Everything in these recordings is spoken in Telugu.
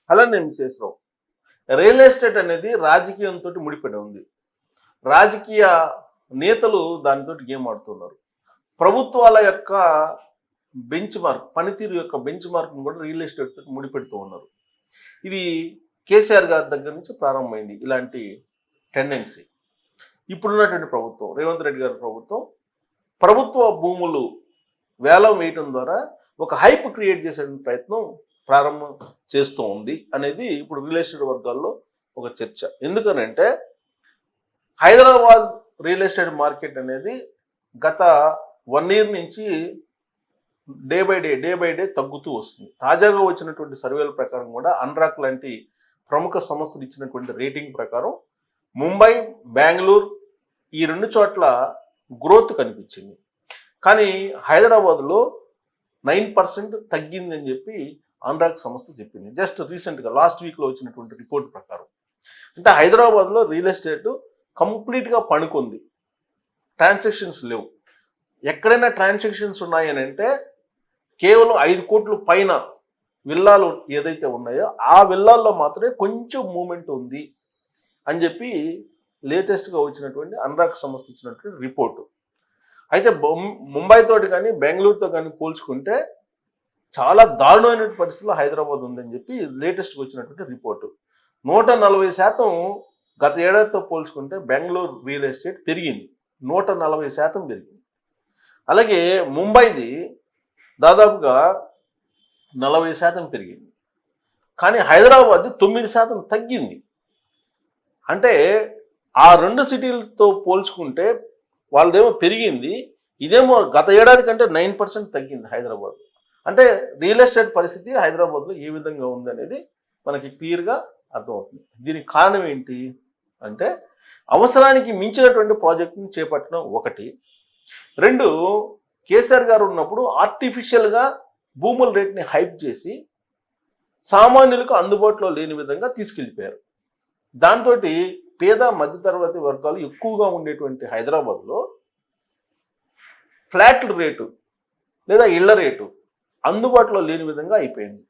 అలానే విశేషరావు. రియల్ ఎస్టేట్ అనేది రాజకీయంతో ముడిపడి ఉంది. రాజకీయ నేతలు దానితో గేమ్ ఆడుతున్నారు. ప్రభుత్వాల యొక్క బెంచ్ మార్క్, పనితీరు యొక్క బెంచ్ మార్క్ను కూడా రియల్ ఎస్టేట్ తోటి ముడిపెడుతూ ఉన్నారు. ఇది కేసీఆర్ గారి దగ్గర నుంచి ప్రారంభమైంది ఇలాంటి టెండెన్సీ. ఇప్పుడున్నటువంటి ప్రభుత్వం, రేవంత్ రెడ్డి గారి ప్రభుత్వం, ప్రభుత్వ భూములు వేలం వేయటం ద్వారా ఒక హైప్ క్రియేట్ చేసే ప్రయత్నం ప్రారంభం చేస్తూ ఉంది అనేది ఇప్పుడు రియల్ ఎస్టేట్ వర్గాల్లో ఒక చర్చ. ఎందుకనంటే హైదరాబాద్ రియల్ ఎస్టేట్ మార్కెట్ అనేది గత 1 year నుంచి డే బై డే తగ్గుతూ వస్తుంది. తాజాగా వచ్చినటువంటి సర్వేల ప్రకారం కూడా అన్రాక్ లాంటి ప్రముఖ సంస్థలు ఇచ్చినటువంటి రేటింగ్ ప్రకారం ముంబై, బెంగళూరు ఈ 2 చోట్ల గ్రోత్ కనిపించింది. కానీ హైదరాబాద్లో 9% తగ్గిందని చెప్పి అన్రాక్ సంస్థ చెప్పింది. జస్ట్ రీసెంట్గా లాస్ట్ వీక్లో వచ్చినటువంటి రిపోర్ట్ ప్రకారం. అంటే హైదరాబాద్లో రియల్ ఎస్టేట్ కంప్లీట్గా పడుకుంది. ట్రాన్సాక్షన్స్ లేవు. ఎక్కడైనా ట్రాన్సాక్షన్స్ ఉన్నాయని అంటే కేవలం 5 కోట్ల పైన విల్లాలు ఏదైతే ఉన్నాయో ఆ విల్లాల్లో మాత్రమే కొంచెం మూమెంట్ ఉంది అని చెప్పి లేటెస్ట్గా వచ్చినటువంటి అన్రాక్ సంస్థ ఇచ్చినటువంటి రిపోర్టు. అయితే ముంబైతోటి కానీ బెంగళూరుతో కానీ పోల్చుకుంటే చాలా దారుణమైన పరిస్థితుల్లో హైదరాబాద్ ఉందని చెప్పి లేటెస్ట్గా వచ్చినటువంటి రిపోర్టు. 140% గత ఏడాదితో పోల్చుకుంటే బెంగళూరు రియల్ ఎస్టేట్ పెరిగింది. 140% పెరిగింది. అలాగే ముంబైది దాదాపుగా 40% పెరిగింది. కానీ హైదరాబాద్ 9% తగ్గింది. అంటే ఆ 2 సిటీలతో పోల్చుకుంటే వాళ్ళదేమో పెరిగింది, ఇదేమో గత ఏడాది కంటే 9% తగ్గింది హైదరాబాద్. అంటే రియల్ ఎస్టేట్ పరిస్థితి హైదరాబాద్లో ఏ విధంగా ఉందనేది మనకి క్లియర్గా అర్థమవుతుంది. దీనికి కారణం ఏంటి అంటే అవసరానికి మించినటువంటి ప్రాజెక్టుని చేపట్టడం ఒకటి. 2, కేసీఆర్ గారు ఉన్నప్పుడు ఆర్టిఫిషియల్గా భూముల రేట్ని హైప్ చేసి సామాన్యులకు అందుబాటులో లేని విధంగా తీసుకెళ్ళిపోయారు. దాంతో పేద మధ్యతరగతి వర్గాలు ఎక్కువగా ఉండేటువంటి హైదరాబాద్లో ఫ్లాట్ల రేటు లేదా ఇళ్ల రేటు అందుబాటులో లేని విధంగా అయిపోయింది.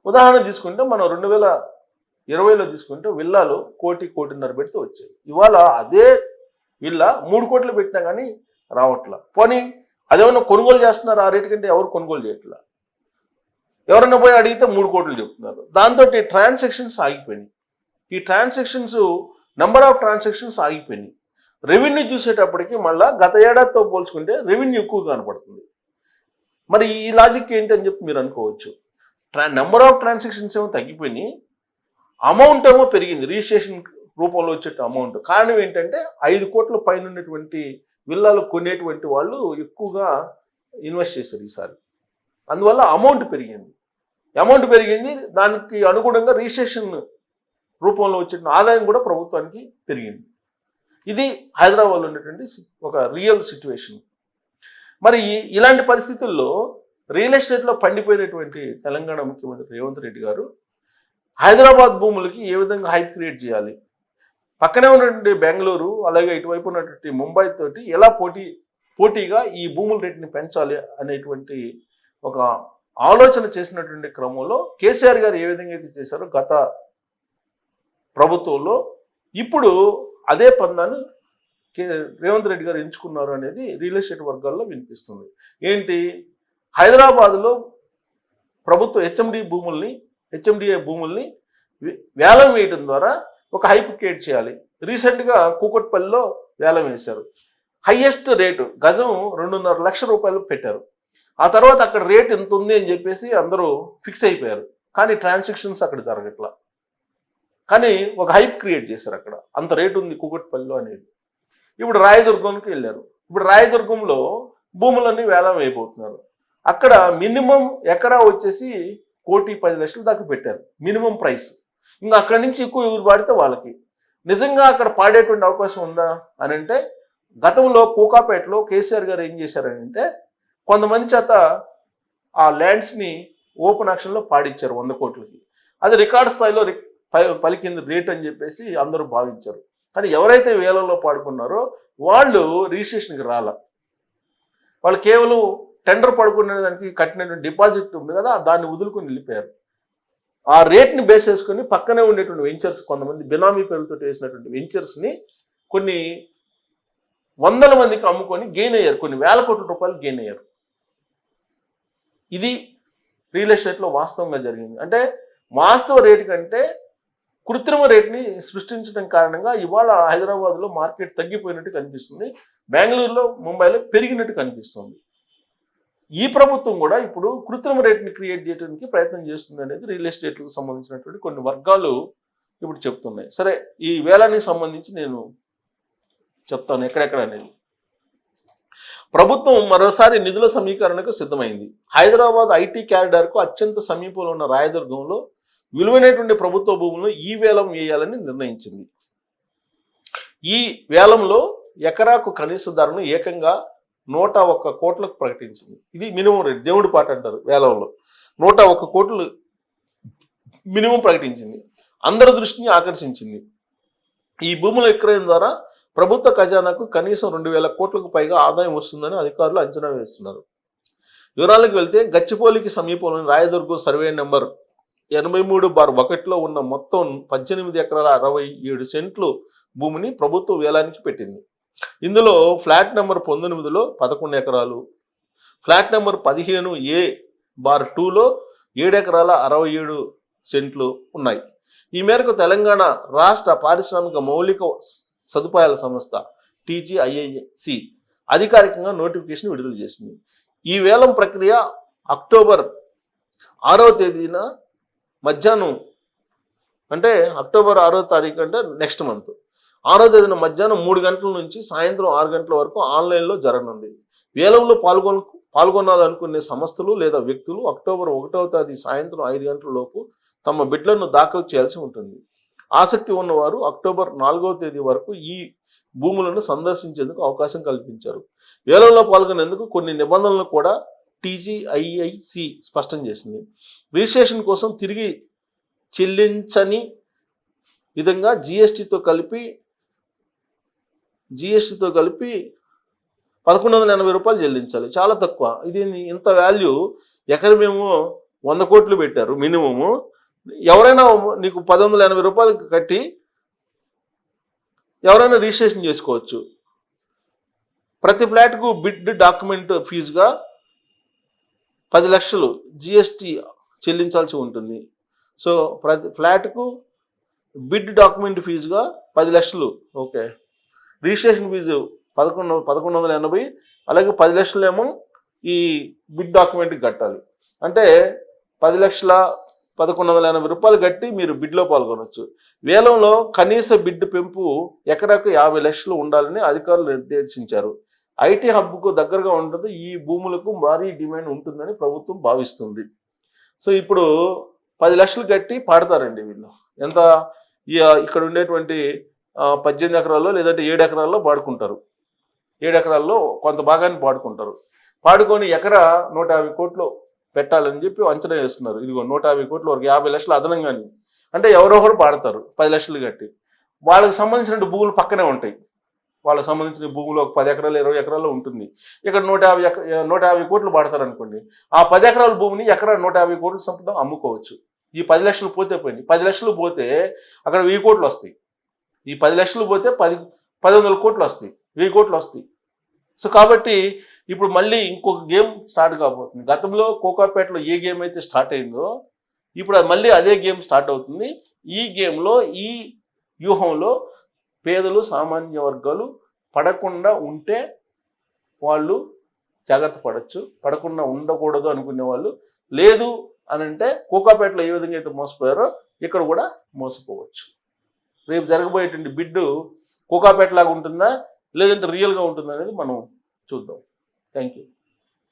ఉదాహరణ తీసుకుంటే మనం 2020లో తీసుకుంటే విల్లాలు 1.5 పెడితే వచ్చాయి. ఇవాళ అదే విల్లా 3 కోట్లు పెట్టినా కానీ రావట్లా. పోనీ అదేమన్నా కొనుగోలు చేస్తున్నారు, ఆ రేటు కంటే ఎవరు కొనుగోలు చేయట్లా. ఎవరన్నా పోయి అడిగితే 3 కోట్లు చెప్తున్నారు. దాంతో ట్రాన్సాక్షన్స్ ఆగిపోయినాయి. ఈ ట్రాన్సాక్షన్స్ నెంబర్ ఆఫ్ ట్రాన్సాక్షన్స్ ఆగిపోయినాయి. రెవెన్యూ చూసేటప్పటికి మళ్ళీ గత ఏడాదితో పోల్చుకుంటే రెవెన్యూ ఎక్కువ కనపడుతుంది. మరి ఈ లాజిక్ ఏంటి అని చెప్పి మీరు అనుకోవచ్చు. నెంబర్ ఆఫ్ ట్రాన్సాక్షన్స్ ఏమో తగ్గిపోయినాయి, అమౌంట్ ఏమో పెరిగింది, రిజిస్ట్రేషన్ రూపంలో వచ్చే అమౌంట్. కారణం ఏంటంటే 5 కోట్ల పైన ఉన్నటువంటి విల్లాలు కొనేటువంటి వాళ్ళు ఎక్కువగా ఇన్వెస్ట్ చేశారు ఈసారి. అందువల్ల అమౌంట్ పెరిగింది. దానికి అనుగుణంగా రిజిస్ట్రేషన్ రూపంలో వచ్చిన ఆదాయం కూడా ప్రభుత్వానికి పెరిగింది. ఇది హైదరాబాద్లో ఉన్నటువంటి ఒక రియల్ సిచ్యువేషన్. మరి ఇలాంటి పరిస్థితుల్లో రియల్ ఎస్టేట్లో పండిపోయినటువంటి తెలంగాణ ముఖ్యమంత్రి రేవంత్ రెడ్డి గారు హైదరాబాద్ భూములకి ఏ విధంగా హైప్ క్రియేట్ చేయాలి, పక్కనే ఉన్నటువంటి బెంగళూరు అలాగే ఇటువైపు ఉన్నటువంటి ముంబై తోటి ఎలా పోటీగా ఈ భూముల రేటుని పెంచాలి అనేటువంటి ఒక ఆలోచన చేసినటువంటి క్రమంలో కేసీఆర్ గారు ఏ విధంగా అయితే చేశారో గత ప్రభుత్వంలో, ఇప్పుడు అదే పందాన్ని రేవంత్ రెడ్డి గారు ఎంచుకున్నారు అనేది రియల్ ఎస్టేట్ వర్గాల్లో వినిపిస్తుంది. ఏంటి, హైదరాబాద్లో ప్రభుత్వ హెచ్ఎండిఏ భూముల్ని వేలం వేయడం ద్వారా ఒక హైప్ క్రియేట్ చేయాలి. రీసెంట్గా కూకట్పల్లిలో వేలం వేశారు. హైయెస్ట్ రేటు గజం 2.5 లక్షల రూపాయలు పెట్టారు. ఆ తర్వాత అక్కడ రేట్ ఎంత ఉంది అని చెప్పేసి అందరూ ఫిక్స్ అయిపోయారు. కానీ ట్రాన్సాక్షన్స్ అక్కడ జరగట్లా. కానీ ఒక హైప్ క్రియేట్ చేశారు, అక్కడ అంత రేటు ఉంది కూకట్పల్లిలో అనేది. ఇప్పుడు రాయదుర్గంకి వెళ్ళారు. ఇప్పుడు రాయదుర్గంలో భూములన్నీ వేలం వేయబోతున్నారు. అక్కడ మినిమం ఎకరా వచ్చేసి 1,10,00,000 దాకా పెట్టారు మినిమం ప్రైస్. ఇంకా అక్కడి నుంచి ఎక్కువ ఎవరు పాడితే వాళ్ళకి. నిజంగా అక్కడ పాడేటువంటి అవకాశం ఉందా అని అంటే, గతంలో కోకాపేటలో కేసీఆర్ గారు ఏం చేశారంటే కొంతమంది చేత ఆ ల్యాండ్స్ని ఓపెన్ ఆక్షన్లో పాడిచ్చారు 100 కోట్లకి. అది రికార్డ్ స్థాయిలో పలికింది రేట్ అని చెప్పేసి అందరూ భావించారు. కానీ ఎవరైతే వేలంలో పాడుకున్నారో వాళ్ళు రిజిస్ట్రేషన్కి రాలా. వాళ్ళు కేవలం టెండర్ పడుకునే దానికి కట్టినటువంటి డిపాజిట్ ఉంది కదా, దాన్ని వదులుకొని వెళ్ళిపోయారు. ఆ రేట్ని బేస్ చేసుకొని పక్కనే ఉండేటువంటి వెంచర్స్, కొంతమంది బినామీ పేరుతో వేసినటువంటి వెంచర్స్ని కొన్ని వందల మందికి అమ్ముకొని గెయిన్ అయ్యారు, కొన్ని వేల కోట్ల రూపాయలు గెయిన్ అయ్యారు. ఇది రియల్ ఎస్టేట్లో వాస్తవంగా జరిగింది. అంటే వాస్తవ రేటు కంటే కృత్రిమ రేట్ని సృష్టించడం కారణంగా ఇవాళ హైదరాబాద్లో మార్కెట్ తగ్గిపోయినట్టు కనిపిస్తుంది, బెంగళూరులో ముంబైలో పెరిగినట్టు కనిపిస్తుంది. ఈ ప్రభుత్వం కూడా ఇప్పుడు కృత్రిమ రేట్ని క్రియేట్ చేయడానికి ప్రయత్నం చేస్తుంది అనేది రియల్ ఎస్టేట్లకు సంబంధించినటువంటి కొన్ని వర్గాలు ఇప్పుడు చెప్తున్నాయి. సరే, ఈ వేలానికి సంబంధించి నేను చెప్తాను ఎక్కడెక్కడ అనేది. ప్రభుత్వం మరోసారి నిధుల సమీకరణకు సిద్ధమైంది. హైదరాబాద్ ఐటీ క్యారిడార్కు అత్యంత సమీపంలో ఉన్న రాయదుర్గంలో విలువైనటువంటి ప్రభుత్వ భూములను ఈ వేలం వేయాలని నిర్ణయించింది. ఈ వేలంలో ఎకరాకు కనీస ధరను ఏకంగా 101 కోట్లకు ప్రకటించింది. ఇది మినిమం రేట్, దేవుడి పాట అంటారు వేలంలో. 101 కోట్లు మినిమం ప్రకటించింది. అందరి దృష్టిని ఆకర్షించింది. ఈ భూముల విక్రయం ద్వారా ప్రభుత్వ ఖజానాకు కనీసం 2000 కోట్లకు పైగా ఆదాయం వస్తుందని అధికారులు అంచనా వేస్తున్నారు. వివరాలకు వెళ్తే గచ్చిపోలికి సమీపంలోని రాయదుర్గం సర్వే నెంబర్ 83/1లో ఉన్న మొత్తం 18 ఎకరాల 67 సెంట్లు భూమిని ప్రభుత్వం వేలానికి పెట్టింది. ఇందులో ఫ్లాట్ నెంబర్ 19లో 11 ఎకరాలు, ఫ్లాట్ నెంబర్ 15A/2లో 7 ఎకరాల 67 సెంట్లు ఉన్నాయి. ఈ మేరకు తెలంగాణ రాష్ట్ర పారిశ్రామిక మౌలిక సదుపాయాల సంస్థ TGIIC అధికారికంగా నోటిఫికేషన్ విడుదల చేసింది. ఈ వేలం ప్రక్రియ అక్టోబర్ 6వ తేదీన మధ్యాహ్నం, అంటే అక్టోబర్ 6వ తారీఖు అంటే నెక్స్ట్ మంత్ 6వ తేదీన మధ్యాహ్నం 3 గంటల నుంచి సాయంత్రం 6 గంటల వరకు ఆన్లైన్లో జరగనుంది. వేలంలో పాల్గొనాలనుకునే సంస్థలు లేదా వ్యక్తులు అక్టోబర్ 1వ తేదీ సాయంత్రం 5 గంటల లోపు తమ బిడ్లను దాఖలు చేయాల్సి ఉంటుంది. ఆసక్తి ఉన్నవారు అక్టోబర్ 4వ తేదీ వరకు ఈ భూములను సందర్శించేందుకు అవకాశం కల్పించారు. వేలంలో పాల్గొనేందుకు కొన్ని నిబంధనలు కూడా TGIIC స్పష్టం చేసింది. రిజిస్ట్రేషన్ కోసం తిరిగి చెల్లించని విధంగా GSTతో కలిపి 1180 రూపాయలు చెల్లించాలి. చాలా తక్కువ. ఇది ఇంత వాల్యూ ఎకరమేమో 100 కోట్లు పెట్టారు మినిమము. ఎవరైనా నీకు 1180 రూపాయలు కట్టి ఎవరైనా రిజిస్ట్రేషన్ చేసుకోవచ్చు. ప్రతి ఫ్లాట్కు బిడ్ డాక్యుమెంట్ ఫీజుగా 10 లక్షలు GST చెల్లించాల్సి ఉంటుంది. సో ప్రతి ఫ్లాట్కు బిడ్ డాక్యుమెంట్ ఫీజుగా 10 లక్షలు. ఓకే, రిజిస్ట్రేషన్ ఫీజు 1180, అలాగే 10 లక్షలేమో ఈ బిడ్ డాక్యుమెంట్కి కట్టాలి. అంటే 10,11,80 రూపాయలు కట్టి మీరు బిడ్లో పాల్గొనవచ్చు. వేలంలో కనీస బిడ్ పెంపు ఎకరాకు 50 లక్షలు ఉండాలని అధికారులు నిర్దేశించారు. ఐటీ హబ్కు దగ్గరగా ఉంటుంది, ఈ భూములకు భారీ డిమాండ్ ఉంటుందని ప్రభుత్వం భావిస్తుంది. సో ఇప్పుడు 10 లక్షలు కట్టి పాడతారండి వీళ్ళు. ఎంత ఇక్కడ ఉండేటువంటి 18 ఎకరాల్లో లేదంటే 7 ఎకరాల్లో పాడుకుంటారు. 7 ఎకరాల్లో కొంత భాగాన్ని పాడుకుంటారు. పాడుకొని ఎకరా 150 కోట్లు పెట్టాలని చెప్పి అంచనా వేస్తున్నారు. ఇదిగో 150 కోట్ల వరకు 50 లక్షలు అదనంగాని. అంటే ఎవరొకరు పాడతారు 10 లక్షలు కట్టి. వాళ్ళకి సంబంధించిన భూములు పక్కనే ఉంటాయి. వాళ్ళకి సంబంధించిన భూములు ఒక 10 ఎకరాలు 20 ఎకరాల్లో ఉంటుంది. ఇక్కడ 150 కోట్లు పాడతారు అనుకోండి. ఆ 10 ఎకరాల భూమిని ఎకరా 150 కోట్లు సంపద అమ్ముకోవచ్చు. ఈ 10 లక్షలు పోతే పోయింది. 10 లక్షలు పోతే అక్కడ 1000 కోట్లు వస్తాయి. ఈ 10 లక్షలు పోతే 1,100 కోట్లు వస్తాయి, 1000 కోట్లు వస్తాయి. సో కాబట్టి ఇప్పుడు మళ్ళీ ఇంకొక గేమ్ స్టార్ట్ కాబోతుంది. గతంలో కోకాపేటలో ఏ గేమ్ అయితే స్టార్ట్ అయిందో ఇప్పుడు మళ్ళీ అదే గేమ్ స్టార్ట్ అవుతుంది. ఈ గేమ్లో, ఈ వ్యూహంలో పేదలు, సామాన్య వర్గాలు పడకుండా ఉంటే వాళ్ళు జాగ్రత్త పడవచ్చు, పడకుండా ఉండకూడదు అనుకునే వాళ్ళు లేదు అని అంటే కోకాపేటలో ఏ విధంగా అయితే మోసపోయారో ఇక్కడ కూడా మోసపోవచ్చు. రేపు జరగబోయేటువంటి బిడ్డు కోకాపేట లాగా ఉంటుందా లేదంటే రియల్గా ఉంటుందా అనేది మనం చూద్దాం. Thank you.